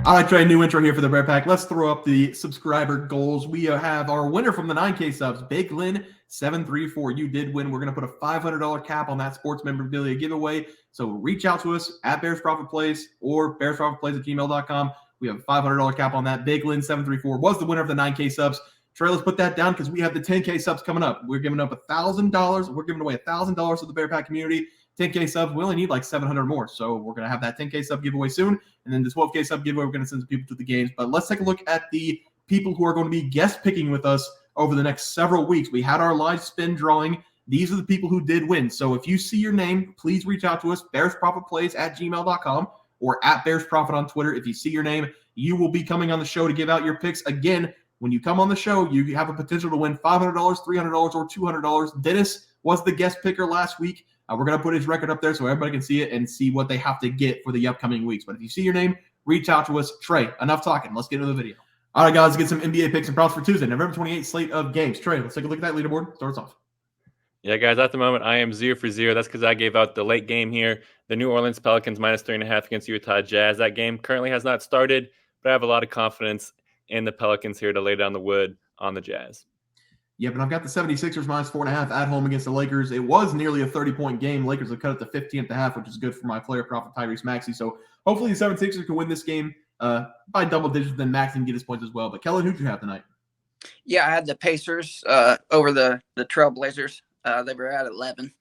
All right, Trey, new intro here for the Bear Pack. Let's throw up the subscriber goals. We have our winner from the 9K subs, Big Lynn 734. You did win. We're going to put a $500 cap on that sports memorabilia giveaway. So reach out to us at Bears Profit Plays or bearsprofitplays@gmail.com. We have a $500 cap on that. Big Lynn 734 was the winner of the 9K subs. Trey, let's put that down because we have the 10K subs coming up. We're giving up $1,000. We're giving away $1,000 to the Bear Pack community. 10K subs, we only need like 700 more. So we're going to have that 10K sub giveaway soon. And then the 12K sub giveaway, we're going to send some people to the games. But let's take a look at the people who are going to be guest picking with us over the next several weeks. We had our live spin drawing. These are the people who did win. So if you see your name, please reach out to us, bearsprofitplays@gmail.com or at bearsprofit on Twitter. If you see your name, you will be coming on the show to give out your picks. Again, when you come on the show, you have a potential to win $500, $300, or $200. Dennis was the guest picker last week. We're going to put his record up there so everybody can see it and see what they have to get for the upcoming weeks. But if you see your name, reach out to us. Trey, enough talking. Let's get into the video. All right, guys, let's get some NBA picks and props for Tuesday, November 28th slate of games. Trey, let's take a look at that leaderboard. Start us off. Yeah, guys, at the moment, I am 0 for 0. That's because I gave out the late game here. The New Orleans Pelicans -3.5 against Utah Jazz. That game currently has not started, but I have a lot of confidence in the Pelicans here to lay down the wood on the Jazz. Yep, and I've got the 76ers -4.5 at home against the Lakers. It was nearly a 30-point game. Lakers have cut it to 15.5, which is good for my player profit, Tyrese Maxey. So hopefully the 76ers can win this game by double digits, then Maxey can get his points as well. But Kellen, who'd you have tonight? Yeah, I had the Pacers over the Trailblazers. They were at 11.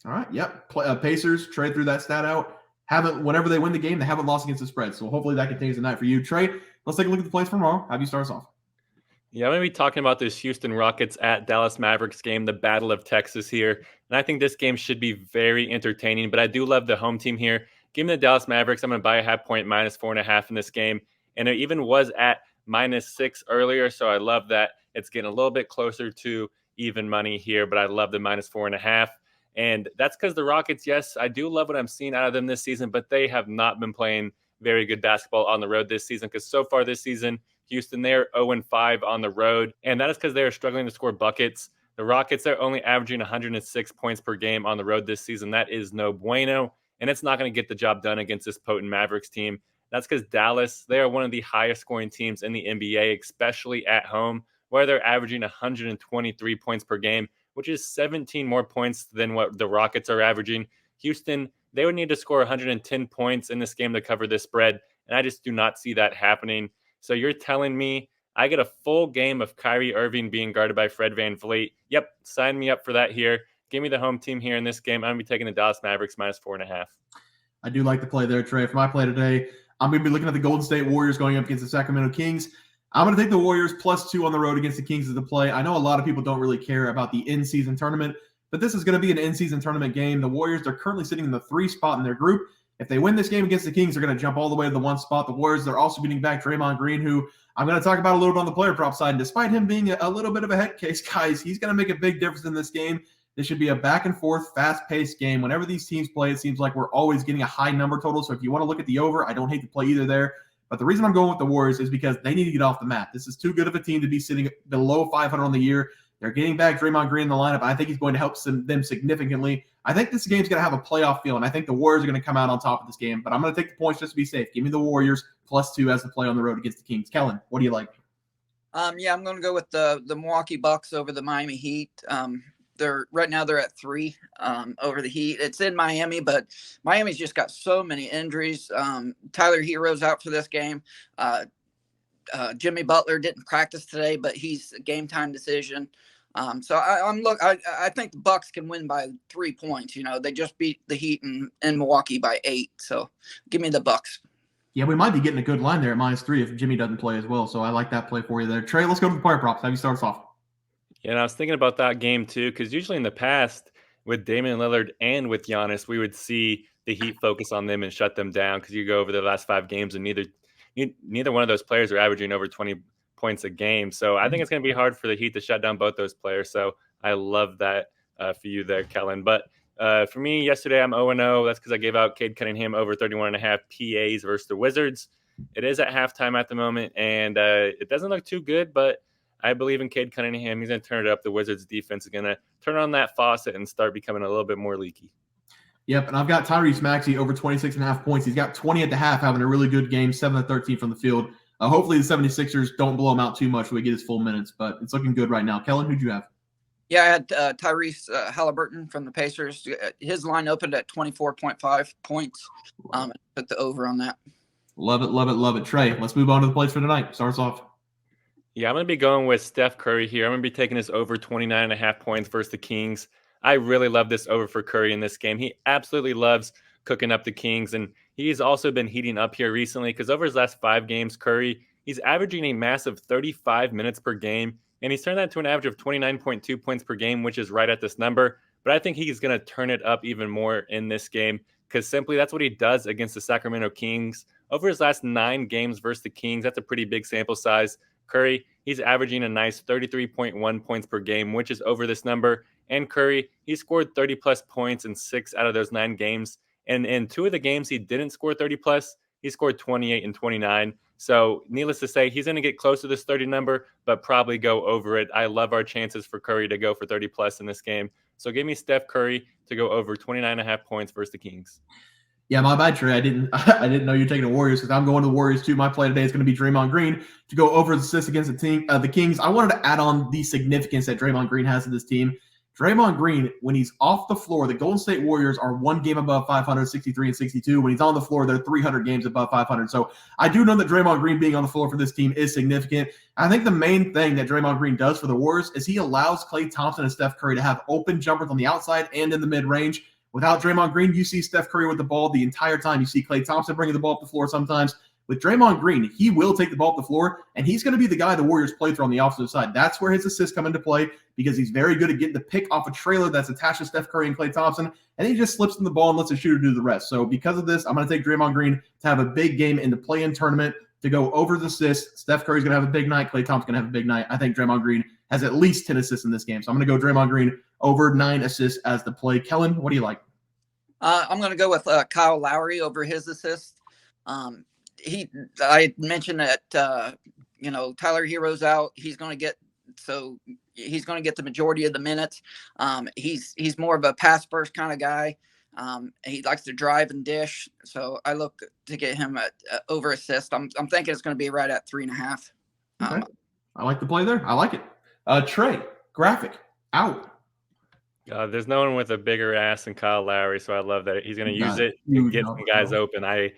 All right, yep. Pacers, Trey threw that stat out. Whenever they win the game, they haven't lost against the spread. So hopefully that continues tonight for you. Trey, let's take a look at the plays for tomorrow. Have you start us off? Yeah, I'm going to be talking about this Houston Rockets at Dallas Mavericks game, the Battle of Texas here. And I think this game should be very entertaining, but I do love the home team here. Give me the Dallas Mavericks. I'm going to buy a half point -4.5 in this game. And it even was at -6 earlier, so I love that. It's getting a little bit closer to even money here, but I love the -4.5. And that's because the Rockets, yes, I do love what I'm seeing out of them this season, but they have not been playing very good basketball on the road this season because so far this season, Houston, they're 0-5 on the road, and that is because they are struggling to score buckets. The Rockets are only averaging 106 points per game on the road this season. That is no bueno, and it's not going to get the job done against this potent Mavericks team. That's because Dallas, they are one of the highest scoring teams in the NBA, especially at home, where they're averaging 123 points per game, which is 17 more points than what the Rockets are averaging. Houston, they would need to score 110 points in this game to cover this spread, and I just do not see that happening. So you're telling me I get a full game of Kyrie Irving being guarded by Fred VanVleet? Yep, sign me up for that here. Give me the home team here in this game. I'm going to be taking the Dallas Mavericks -4.5. I do like the play there, Trey. For my play today, I'm going to be looking at the Golden State Warriors going up against the Sacramento Kings. I'm going to take the Warriors +2 on the road against the Kings as the play. I know a lot of people don't really care about the in-season tournament, but this is going to be an in-season tournament game. The Warriors, they're currently sitting in the 3 spot in their group. If they win this game against the Kings, they're going to jump all the way to the 1 spot. The Warriors, they're also getting back Draymond Green, who I'm going to talk about a little bit on the player prop side. And despite him being a little bit of a head case, guys, he's going to make a big difference in this game. This should be a back-and-forth, fast-paced game. Whenever these teams play, it seems like we're always getting a high number total. So if you want to look at the over, I don't hate to play either there. But the reason I'm going with the Warriors is because they need to get off the mat. This is too good of a team to be sitting below 500 on the year. They're getting back Draymond Green in the lineup. I think he's going to help them significantly. I think this game's going to have a playoff feel, and I think the Warriors are going to come out on top of this game. But I'm going to take the points just to be safe. Give me the Warriors +2 as the play on the road against the Kings. Kellen, what do you like? Yeah, I'm going to go with the Milwaukee Bucks over the Miami Heat. They're at 3 over the Heat. It's in Miami, but Miami's just got so many injuries. Tyler Hero's out for this game. Jimmy Butler didn't practice today, but he's a game time decision. So I think the Bucks can win by 3 points. You know, they just beat the Heat in Milwaukee by 8. So give me the Bucks. Yeah, we might be getting a good line there at -3 if Jimmy doesn't play as well. So I like that play for you there. Trey, let's go to the player props. Have you start us off? Yeah, and I was thinking about that game too, because usually in the past with Damian Lillard and with Giannis, we would see the Heat focus on them and shut them down because you go over the last 5 games and neither one of those players are averaging over 20 points a game. So I think it's going to be hard for the Heat to shut down both those players. So I love that for you there, Kellen. But for me, yesterday I'm 0-0. That's because I gave out Cade Cunningham over 31.5 PAs versus the Wizards. It is at halftime at the moment, and it doesn't look too good, but I believe in Cade Cunningham. He's going to turn it up. The Wizards defense is going to turn on that faucet and start becoming a little bit more leaky. Yep, and I've got Tyrese Maxey over 26.5 points. He's got 20 at the half, having a really good game, 7 of 13 from the field. Hopefully the 76ers don't blow him out too much when we get his full minutes, but it's looking good right now. Kellen, who'd you have? Yeah, I had Tyrese Halliburton from the Pacers. His line opened at 24.5 points. Put the over on that. Love it, love it, love it. Trey, let's move on to the plays for tonight. Starts off. Yeah, I'm going to be going with Steph Curry here. I'm going to be taking this over 29.5 points versus the Kings. I really love this over for Curry in this game. He absolutely loves cooking up the Kings, and he's also been heating up here recently because over his last 5 games, Curry, he's averaging a massive 35 minutes per game, and he's turned that to an average of 29.2 points per game, which is right at this number. But I think he's going to turn it up even more in this game because simply that's what he does against the Sacramento Kings. Over his last 9 games versus the Kings, that's a pretty big sample size. Curry, he's averaging a nice 33.1 points per game, which is over this number. And Curry, he scored 30-plus points in 6 out of those 9 games. And in 2 of the games he didn't score 30-plus, he scored 28 and 29. So needless to say, he's going to get close to this 30 number, but probably go over it. I love our chances for Curry to go for 30-plus in this game. So give me Steph Curry to go over 29.5 points versus the Kings. Yeah, my bad, Trey. I didn't know you're taking the Warriors because I'm going to the Warriors too. My play today is going to be Draymond Green to go over the assists against the Kings. I wanted to add on the significance that Draymond Green has to this team. Draymond Green, when he's off the floor, the Golden State Warriors are 1 game above 500, 63 and 62. When he's on the floor, they're 300 games above 500. So I do know that Draymond Green being on the floor for this team is significant. I think the main thing that Draymond Green does for the Warriors is he allows Klay Thompson and Steph Curry to have open jumpers on the outside and in the mid-range. Without Draymond Green, you see Steph Curry with the ball the entire time. You see Klay Thompson bringing the ball up the floor sometimes. With Draymond Green, he will take the ball up the floor, and he's going to be the guy the Warriors play through on the offensive side. That's where his assists come into play because he's very good at getting the pick off a trailer that's attached to Steph Curry and Klay Thompson, and he just slips in the ball and lets the shooter do the rest. So because of this, I'm going to take Draymond Green to have a big game in the play-in tournament to go over the assists. Steph Curry's going to have a big night. Klay Thompson's going to have a big night. I think Draymond Green has at least 10 assists in this game. So I'm going to go Draymond Green over 9 assists as the play. Kellen, what do you like? I'm going to go with Kyle Lowry over his assist. I mentioned that Tyler Hero's out. He's going to get the majority of the minutes. He's more of a pass first kind of guy. He likes to drive and dish. So I look to get him at over assist. I'm thinking it's going to be right at 3.5. Okay. I like the play there. I like it. Trey, graphic out. There's no one with a bigger ass than Kyle Lowry, so I love that he's going to use it and get some guys open. I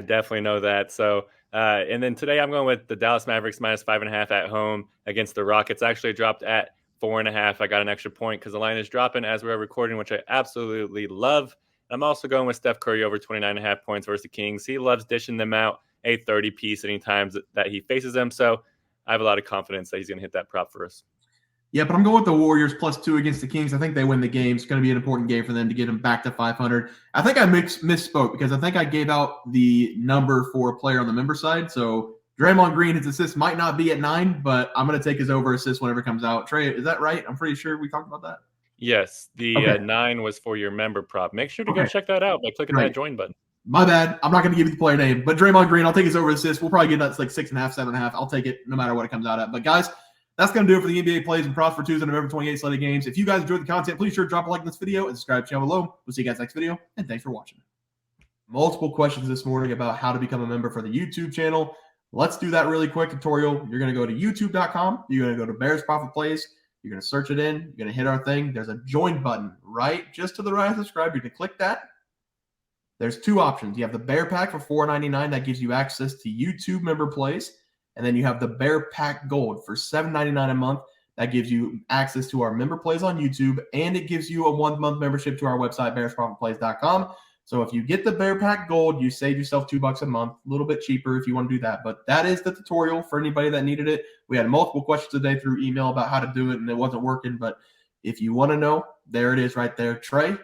definitely know that. So, and then today I'm going with the Dallas Mavericks minus 5.5 at home against the Rockets. Actually dropped at 4.5. I got an extra point because the line is dropping as we're recording, which I absolutely love. I'm also going with Steph Curry over 29.5 points versus the Kings. He loves dishing them out a 30-piece anytime that he faces them. So I have a lot of confidence that he's going to hit that prop for us. Yeah, but I'm going with the Warriors +2 against the Kings. I think they win the game. It's going to be an important game for them to get them back to 500. I think I misspoke because I think I gave out the number for a player on the member side. So Draymond Green, his assist might not be at 9, but I'm going to take his over assist whenever it comes out. Trey, is that right? I'm pretty sure we talked about that. Yes, the 9 was for your member prop. Make sure to go check that out by clicking that join button. My bad. I'm not going to give you the player name, but Draymond Green, I'll take his over assist. We'll probably get that like 6.5, 7.5. I'll take it no matter what it comes out at. But guys, that's going to do it for the NBA plays and props for Tuesday, November 28th slate of games. If you guys enjoyed the content, please sure to drop a like on this video and subscribe to the channel below. We'll see you guys next video, and thanks for watching. Multiple questions this morning about how to become a member for the YouTube channel. Let's do that really quick tutorial. You're going to go to youtube.com. You're going to go to Bears Profit Plays. You're going to search it in. You're going to hit our thing. There's a join button right just to the right of subscribe. You can click that. There's 2 options. You have the Bear Pack for $4.99. That gives you access to YouTube member plays. And then you have the Bear Pack Gold for $7.99 a month. That gives you access to our member plays on YouTube, and it gives you a 1-month membership to our website, bearsprofitplays.com. So if you get the Bear Pack Gold, you save yourself $2 a month, a little bit cheaper if you want to do that. But that is the tutorial for anybody that needed it. We had multiple questions today through email about how to do it, and it wasn't working. But if you want to know, there it is right there. Trey,